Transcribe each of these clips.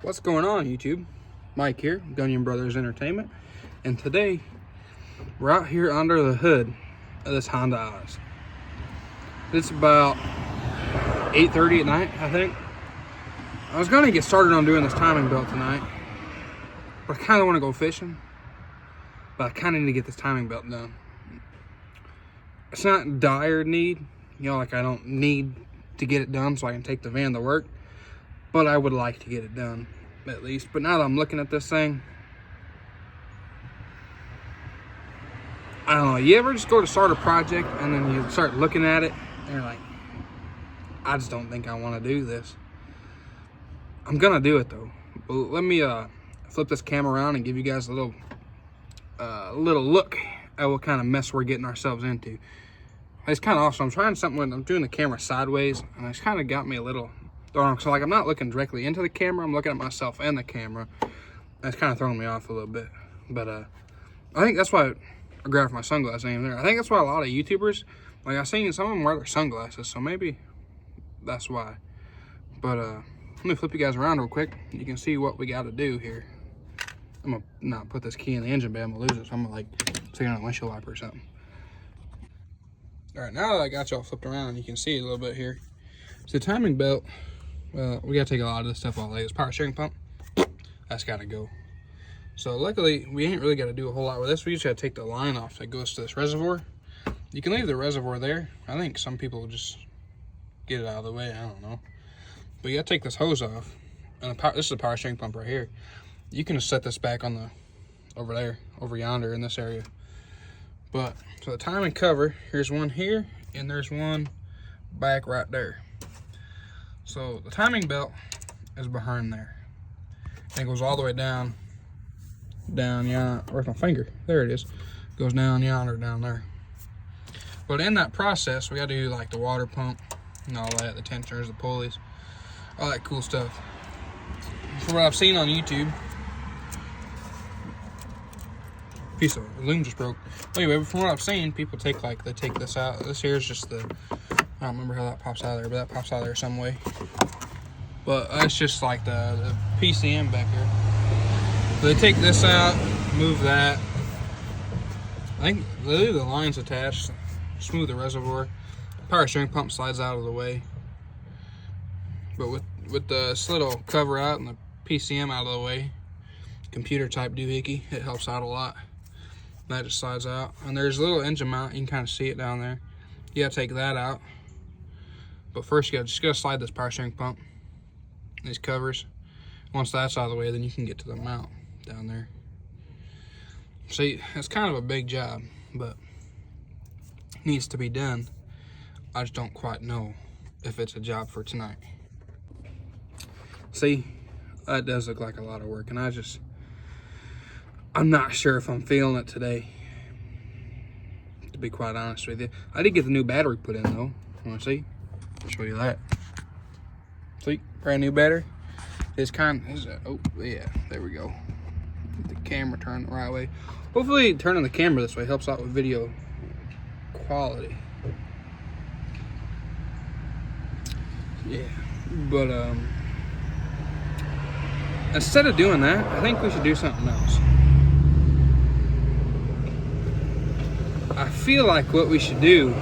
What's going on, YouTube? Mike here, Gunyon Brothers Entertainment, and today we're out here under the hood of this Honda Odyssey. It's about 8:30 at night, I think. I was gonna get started on doing this timing belt tonight, but I kind of want to go fishing. But I kind of need to get this timing belt done. It's not dire need, like I don't need to get it done so I can take the van to work. But I would like to get it done, at least. But now that I'm looking at this thing, I don't know. You ever just go to start a project and then you start looking at it and you're like, I just don't think I want to do this. I'm gonna do it though. But let me flip this camera around and give you guys a little look at what kind of mess we're getting ourselves into. It's kind of awesome. I'm trying something when I'm doing the camera sideways, and it's kind of got me a little. So like I'm not looking directly into the camera, I'm looking at myself and the camera. That's kind of throwing me off a little bit. But I think that's why I grabbed my sunglasses in there. I think that's why a lot of YouTubers, like I've seen some of them wear their sunglasses, so maybe that's why. But let me flip you guys around real quick. You can see what we got to do here. I'm gonna not put this key in the engine bay, I'm gonna lose it, so I'm gonna like stick it on a windshield wiper or something. All right, now that I got y'all flipped around, you can see a little bit here. So the timing belt, we gotta take a lot of this stuff off. Like this power steering pump, that's gotta go. So luckily, we ain't really gotta do a whole lot with this. We just gotta take the line off that goes to this reservoir. You can leave the reservoir there. I think some people just get it out of the way, I don't know. But you gotta take this hose off. And this is a power steering pump right here. You can just set this back on the, over there, over yonder in this area. But, so the timing cover, here's one here, and there's one back right there. So the timing belt is behind there. And it goes all the way down yonder. Where's my finger? There it is. Goes down yonder, down there. But in that process, we got to do like the water pump and all that, the tensioners, the pulleys, all that cool stuff. From what I've seen on YouTube, piece of loom just broke. Anyway, from what I've seen, people take they take this out. This here is just the, I don't remember how that pops out of there, but that pops out of there some way. But it's just like the PCM back here. So they take this out, move that. I think they leave the lines attached, smooth the reservoir. Power steering pump slides out of the way. But with this little cover out and the PCM out of the way, computer type doohickey, it helps out a lot. That just slides out. And there's a little engine mount, you can kind of see it down there. You gotta take that out. But first you just gotta slide this power steering pump, these covers. Once that's out of the way, then you can get to the mount down there. See, it's kind of a big job, but it needs to be done. I just don't quite know if it's a job for tonight. See, that does look like a lot of work, and I'm not sure if I'm feeling it today, to be quite honest with you. I did get the new battery put in though. Want to see? I'll show you that. See, brand new battery. It's oh yeah, there we go. Get the camera turned the right way. Hopefully turning the camera this way helps out with video quality. Yeah, but instead of doing that, I think we should do something else. I feel like what we should do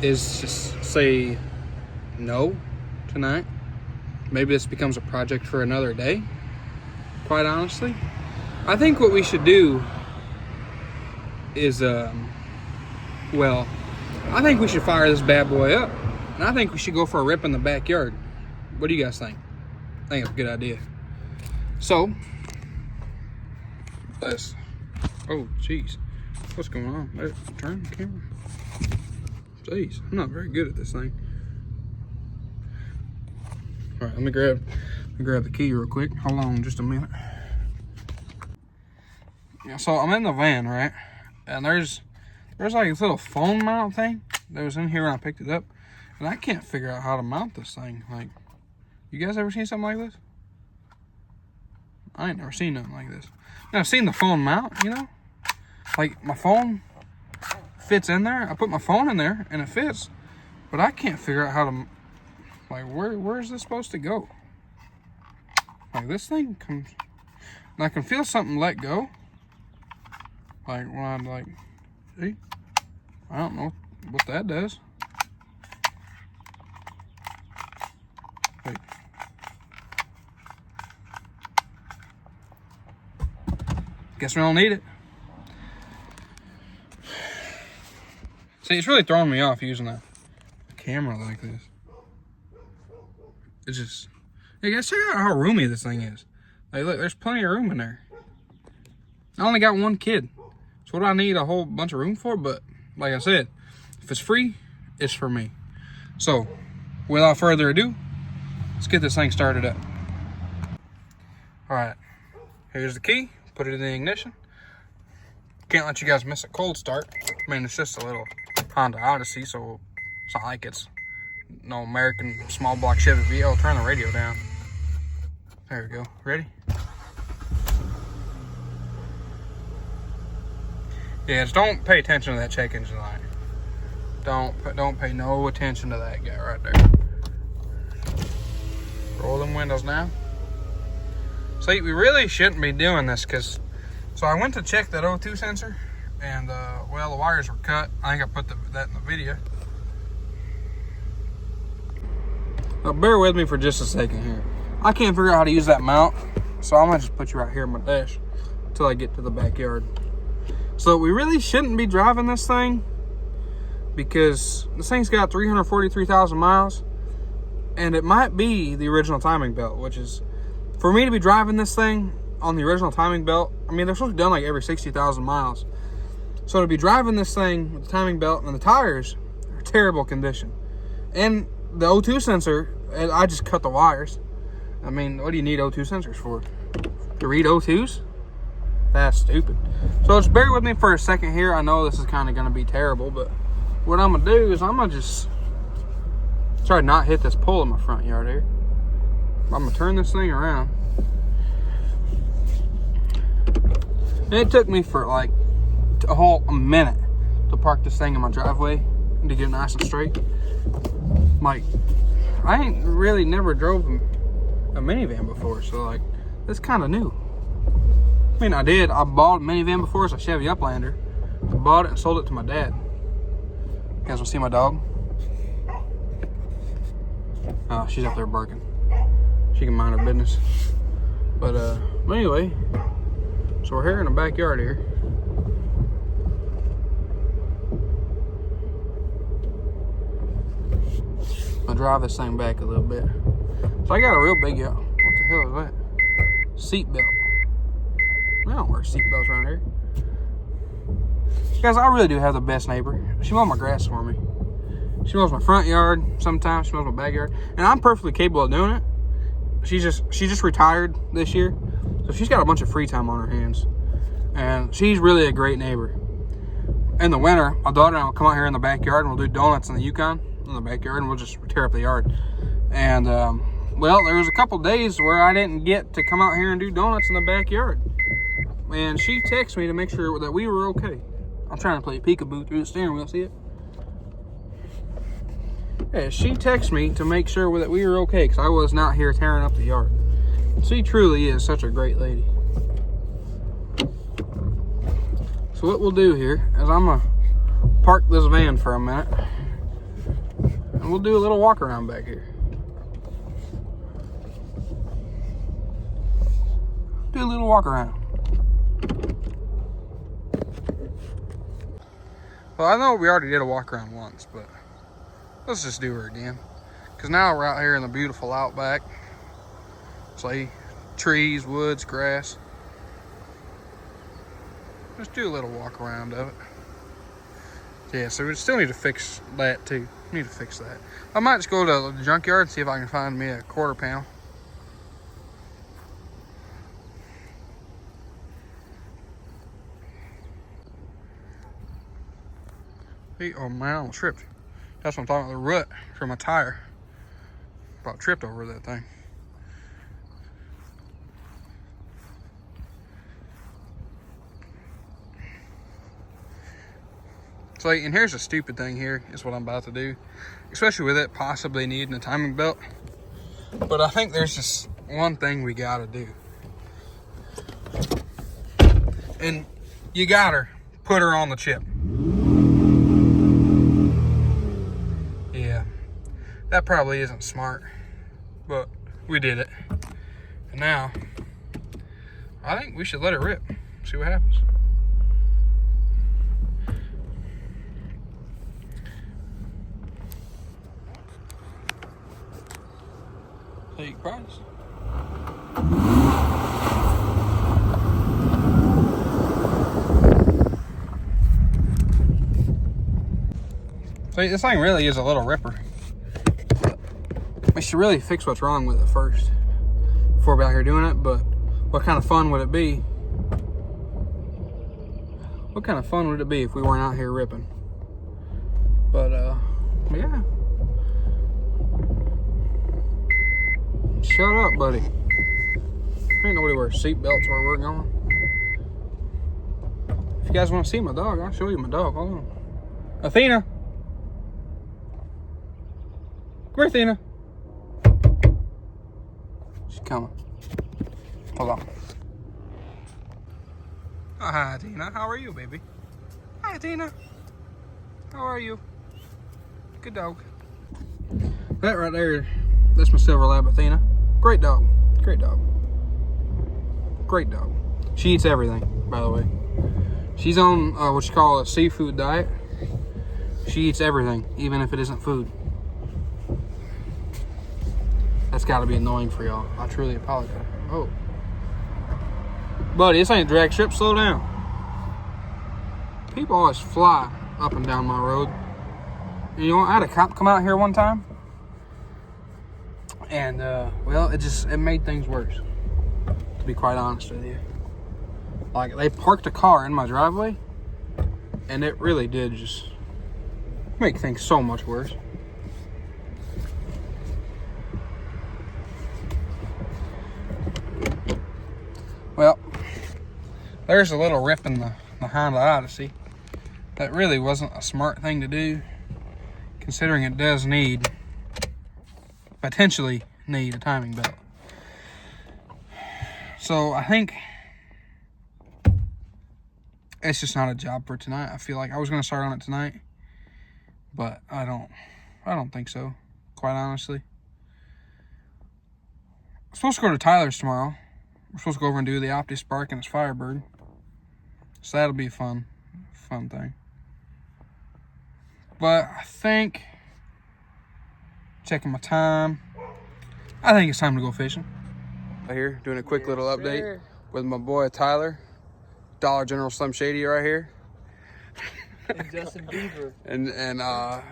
is just say no tonight. Maybe this becomes a project for another day, quite honestly. I think what we should do is, I think we should fire this bad boy up. And I think we should go for a rip in the backyard. What do you guys think? I think it's a good idea. So, oh jeez, what's going on? Turn the camera. Jeez, I'm not very good at this thing. All right, let me grab the key real quick. Hold on just a minute. Yeah, so I'm in the van, right? And there's like this little phone mount thing that was in here when I picked it up. And I can't figure out how to mount this thing. Like, you guys ever seen something like this? I ain't never seen nothing like this. Now, I've seen the phone mount, Like, my phone fits in there. I put my phone in there, and it fits. But I can't figure out how to, like, where is this supposed to go? Like this thing comes, and I can feel something let go. Like when I'm like, see, I don't know what that does. Wait. Guess we don't need it. See, it's really throwing me off using a camera like this. It's just, hey guys, check out how roomy this thing is. Like, look, there's plenty of room in there. I only got one kid. So what do I need a whole bunch of room for? But like I said, if it's free, it's for me. So without further ado, let's get this thing started up. All right, here's the key. Put it in the ignition. Can't let you guys miss a cold start. I mean, it's just a little Honda Odyssey, so it's not like it's no American small block Chevy VL. Turn the radio down. There we go. Ready? Yeah, just don't pay attention to that check engine light. Don't pay no attention to that guy right there. Roll them windows now. See, we really shouldn't be doing this because, so I went to check that O2 sensor and well, the wires were cut. I think I put that in the video. Now bear with me for just a second here. I can't figure out how to use that mount, so I'm gonna just put you right here in my dash until I get to the backyard. So we really shouldn't be driving this thing because this thing's got 343,000 miles and it might be the original timing belt, which is, for me to be driving this thing on the original timing belt, I mean, they're supposed to be done like every 60,000 miles. So to be driving this thing with the timing belt and the tires are terrible condition. And the O2 sensor, I just cut the wires. I mean, what do you need O2 sensors for? To read O2s? That's stupid. So just bear with me for a second here. I know this is kind of going to be terrible, but what I'm going to do is I'm going to just try to not hit this pole in my front yard here. I'm going to turn this thing around. And it took me for like a minute to park this thing in my driveway and to get it nice and straight. Like, I ain't really never drove a minivan before, so like, it's kind of new. I mean, I bought a minivan before. It's a Chevy Uplander. I bought it and sold it to my dad. You guys want to see my dog? Oh, she's up there barking. She can mind her business. But anyway, so we're here in the backyard here. I'll drive this thing back a little bit. So I got a real big, what the hell is that? Seat belt. I don't wear seat belts around here. Guys, I really do have the best neighbor. She mows my grass for me. She mows my front yard. Sometimes she mows my backyard. And I'm perfectly capable of doing it. She just retired this year. So she's got a bunch of free time on her hands. And she's really a great neighbor. In the winter, my daughter and I will come out here in the backyard and we'll do donuts in the Yukon in the backyard and we'll just tear up the yard. And well, there was a couple days where I didn't get to come out here and do donuts in the backyard. And she texted me to make sure that we were okay. I'm trying to play peekaboo through the steering wheel, see it? Yeah, she texted me to make sure that we were okay because I was not here tearing up the yard. She truly is such a great lady. So what we'll do here is I'm gonna park this van for a minute and we'll do a little walk around back here. Do a little walk around. Well, I know we already did a walk around once, but let's just do her again. Because now we're out here in the beautiful outback. See, trees, woods, grass. Just do a little walk around of it. Yeah, so we still need to fix that too. We need to fix that. I might just go to the junkyard and see if I can find me a quarter panel. Oh man, I almost tripped. That's what I'm talking about, the rut from my tire. About tripped over that thing. So, and here's a stupid thing here, is what I'm about to do. Especially with it possibly needing a timing belt. But I think there's this one thing we gotta do. And you gotta put her on the chip. Yeah, that probably isn't smart, but we did it. And now, I think we should let it rip. See what happens. Take price. See, this thing really is a little ripper. We should really fix what's wrong with it first before we're out here doing it, but what kind of fun would it be? What kind of fun would it be if we weren't out here ripping? But, yeah. Shut up, buddy. Ain't nobody wears seatbelts where we're going. If you guys want to see my dog, I'll show you my dog. Hold on. Athena. Come here, Athena. She's coming. Hold on. Oh, hi, Athena. How are you, baby? Hi, Athena. How are you? Good dog. That right there, that's my silver lab, Athena. Great dog. Great dog. Great dog. She eats everything, by the way. She's on what you call a seafood diet. She eats everything, even if it isn't food. That's got to be annoying for y'all. I truly apologize. Oh. Buddy, this ain't a drag strip. Slow down. People always fly up and down my road. And you know, I had a cop come out here one time. And, well, it made things worse. To be quite honest with you. Like, they parked a car in my driveway. And it really did just make things so much worse. Well, there's a little rip in the Honda Odyssey. That really wasn't a smart thing to do, considering it does potentially need a timing belt. So I think it's just not a job for tonight. I feel like I was going to start on it tonight, but I don't think so, quite honestly. I'm supposed to go to Tyler's tomorrow. We're supposed to go over and do the Opti Spark and its Firebird. So that'll be a fun thing. But I think, checking my time, I think it's time to go fishing. Right here, doing a quick little update with my boy Tyler. Dollar General Slim Shady right here. And Justin Bieber. and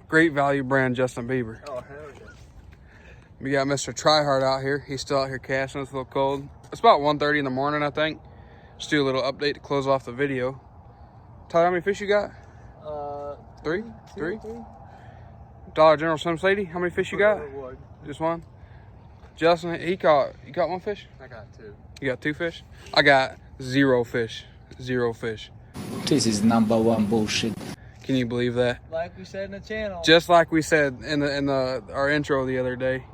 Great Value brand Justin Bieber. Oh, hell yeah. We got Mr. Tryhard out here. He's still out here casting. It's a little cold. It's about 1:30 in the morning, I think. Just do a little update to close off the video. Tyler, how many fish you got? Three? Three? Dollar General Slim Shady, how many fish you got? One. Just one? Justin, you caught one fish? I got two. You got two fish? I got 0 fish. 0 fish. This is #1 bullshit. Can you believe that? Like we said in the channel. Just like we said in our intro the other day.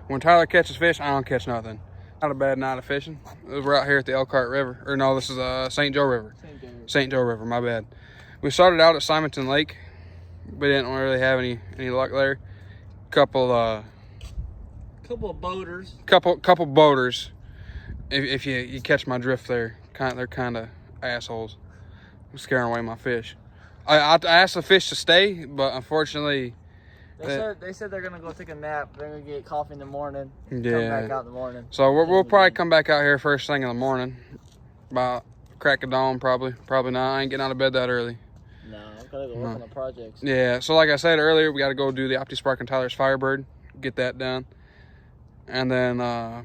When Tyler catches fish, I don't catch nothing. Not a bad night of fishing. We're out here at the Elkhart River. Or no, this is St. Joe River. St. Joe River, my bad. We started out at Simonton Lake. We didn't really have any luck there. Couple of boaters. Couple boaters. If you catch my drift there, they're kind of assholes. I'm scaring away my fish. I asked the fish to stay, but unfortunately, They said they're gonna go take a nap. They're gonna get coffee in the morning. Yeah. Come back out in the morning. So we'll probably come back out here first thing in the morning, about crack of dawn probably. Probably not. I ain't getting out of bed that early. No, I'm gonna go work on the projects. Yeah. So like I said earlier, we got to go do the Opti Spark and Tyler's Firebird, get that done, and then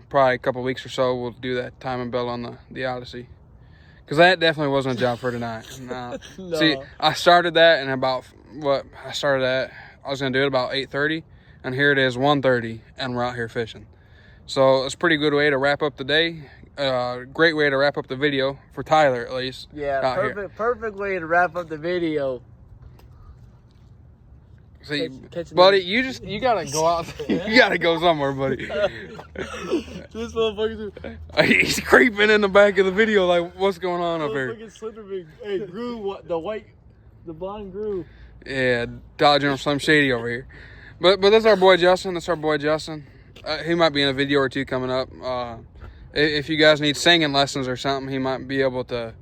probably a couple weeks or so we'll do that timing belt on the Odyssey. Because that definitely wasn't a job for tonight. No. See, I started that and I was going to do it about 8:30, and here it is 1:30, and we're out here fishing. So it's a pretty good way to wrap up the day. Great way to wrap up the video, for Tyler at least. Yeah, perfect way to wrap up the video. See, catching buddy, you gotta go out. You gotta go somewhere, buddy. This motherfucker. He's creeping in the back of the video. Like, what's going on up here? Hey, grew the blonde grew. Yeah, dodging on Slim Shady over here. But that's our boy Justin. That's our boy Justin. He might be in a video or two coming up. If you guys need singing lessons or something, he might be able to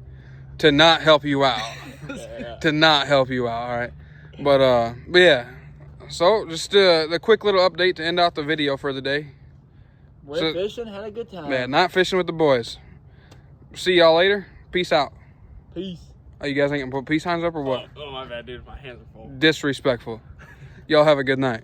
not help you out. To not help you out, all right? But yeah. So just the quick little update to end out the video for the day. Went fishing, had a good time. Man, not fishing with the boys. See y'all later. Peace out. Peace. Oh, you guys ain't gonna put peace signs up or what? Oh my bad, dude. My hands are full. Disrespectful. Y'all have a good night.